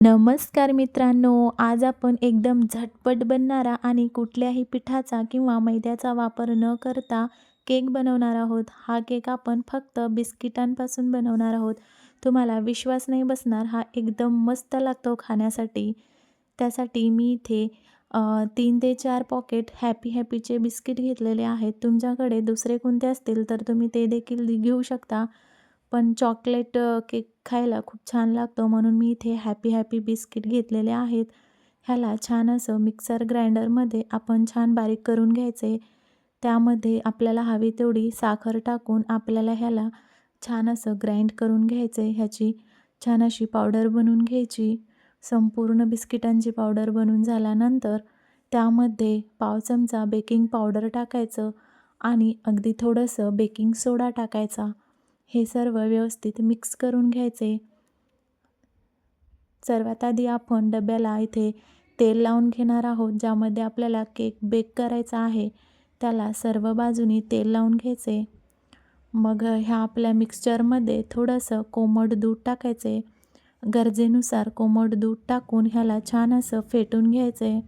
नमस्कार मित्रांनो, आज आपण एकदम झटपट बनणारा आणि कुठल्याही पिठाचा किंवा मैद्याचा वापर न करता केक बनवणार आहोत. हा केक आपण फक्त बिस्किटांपासून बनवणार आहोत. तुम्हाला विश्वास नाही बसणार, हा एकदम मस्त लागतो खाण्यासाठी. त्यासाठी मी इथे 3 ते 4 पॉकेट हॅपी हॅपीचे बिस्किट घेतलेले आहेत. तुमच्याकडे दुसरे कोणते असतील तर तुम्ही ते देखील घेऊ शकता. पण चॉकलेट केक खायला खूप छान लागतो, म्हणून मी इथे हॅपी हॅपी बिस्किट घेतलेले आहेत. ह्याला छान असं मिक्सर ग्राइंडरमध्ये आपण छान बारीक करून घ्यायचे. त्यामध्ये आपल्याला हवी तेवढी साखर टाकून आपल्याला ह्याला छान असं ग्राइंड करून घ्यायचे. ह्याची छान अशी पावडर बनवून घ्यायची. संपूर्ण बिस्किटांची पावडर बनवून झाल्यानंतर त्यामध्ये पाव चमचा बेकिंग पावडर टाकायचं आणि अगदी थोडंसं बेकिंग सोडा टाकायचा. हे सर्व व्यवस्थित मिक्स करून घ्यायचे. सर्वात आधी आपण डब्याला इथे तेल लावून घेणार आहोत, ज्यामध्ये आपल्याला केक बेक करायचा आहे. त्याला सर्व बाजूनी तेल लावून घ्यायचे. मग ह्या आपल्या मिक्सचरमध्ये थोडंसं कोमट दूध टाकायचे. गरजेनुसार कोमट दूध टाकून ह्याला छान असं फेटून घ्यायचे.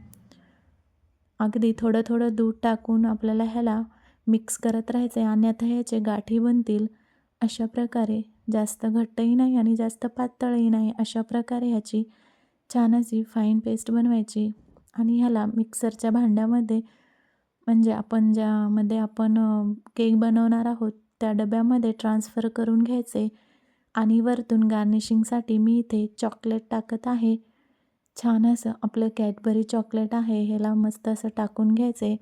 अगदी थोडं थोडं दूध टाकून आपल्याला ह्याला मिक्स करत राहायचे, अन्यथा ह्याचे गाठी बनतील. अशा प्रकारे जास्त घट्टही नाही आणि जास्त पातळही नाही, अशा प्रकारे ह्याची छान अशी फाईन पेस्ट बनवायची. आणि ह्याला मिक्सरच्या भांड्यामध्ये, म्हणजे आपण ज्यामध्ये आपण केक बनवणार आहोत त्या डब्यामध्ये ट्रान्सफर करून घ्यायचे. आणि वरतून गार्निशिंगसाठी मी इथे चॉकलेट टाकत आहे. छान असं आपलं कॅडबरी चॉकलेट आहे, ह्याला मस्त असं टाकून घ्यायचे.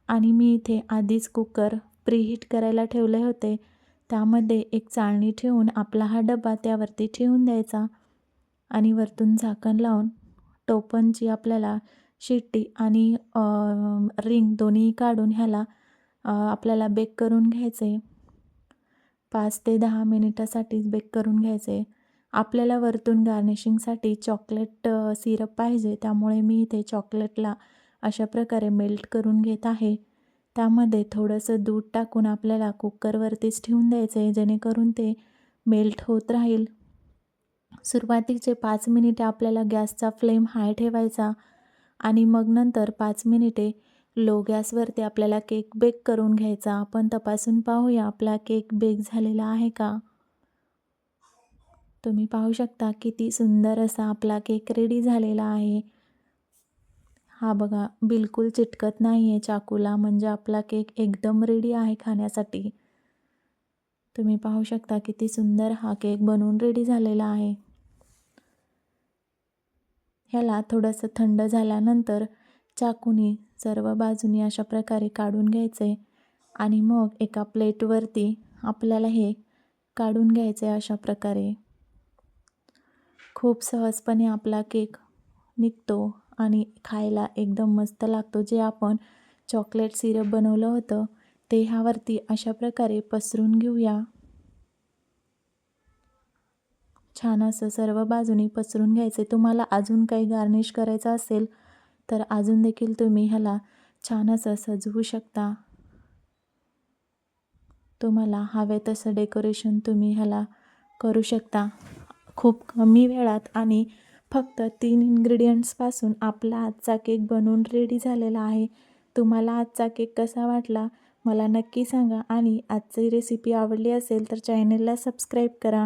आणि मी इथे आधीच कुकर प्रीहीट करायला ठेवले होते. त्यामध्ये एक चाळणी ठेवून आपला हा डबा त्यावरती ठेवून द्यायचा आणि वरतून झाकण लावून टोपणची आपल्याला शिट्टी आणि रिंग दोन्ही काढून ह्याला आपल्याला बेक करून घ्यायचे. 5 ते 10 मिनिटासाठीच बेक करून घ्यायचे. आपल्याला वरतून गार्निशिंगसाठी चॉकलेट सिरप पाहिजे, त्यामुळे मी इथे चॉकलेटला अशा प्रकारे मेल्ट करून घेत आहे. त्यामध्ये थोडंसं दूध टाकून आपल्याला कुकरवरतीच ठेवून द्यायचे, जेणेकरून ते मेल्ट होत राहील. सुरुवातीचे 5 मिनिटे आपल्याला गॅसचा फ्लेम हाय ठेवायचा आणि मग नंतर 5 मिनिटे लो गॅसवरती आपल्याला केक बेक करून घ्यायचा. आपण तपासून पाहूया आपला केक बेक झालेला आहे का. तुम्ही पाहू शकता किती सुंदर असा आपला केक रेडी झालेला आहे. हा बघा, बिलकुल चिटकत नाही आहे चाकूला, म्हणजे आपला केक एकदम रेडी आहे खाण्यासाठी. तुम्ही पाहू शकता किती सुंदर हा केक बनवून रेडी झालेला आहे. ह्याला थोडंसं थंड झाल्यानंतर चाकूनी सर्व बाजूनी अशा प्रकारे काढून घ्यायचे आणि मग एका प्लेटवरती आपल्याला हे काढून घ्यायचे. अशा प्रकारे खूप सहजपणे आपला केक निघतो आणि खायला एकदम मस्त लागतो. जे आपण चॉकलेट सिरप बनवलं होतं ते ह्यावरती अशा प्रकारे पसरून घेऊया. छान असं सर्व बाजूनी पसरून घ्यायचे. तुम्हाला अजून काही गार्निश करायचं असेल तर अजून देखील तुम्ही ह्याला छान असं सजवू शकता. तुम्हाला हवे तसं डेकोरेशन तुम्ही ह्याला करू शकता. खूप कमी वेळात आणि फक्त 3 इन्ग्रेडियंट्सपासून आपला आजचा केक बनवून रेडी झालेला आहे. तुम्हाला आजचा केक कसा वाटला मला नक्की सांगा आणि आजची रेसिपी आवडली असेल तर चॅनलला सबस्क्राईब करा.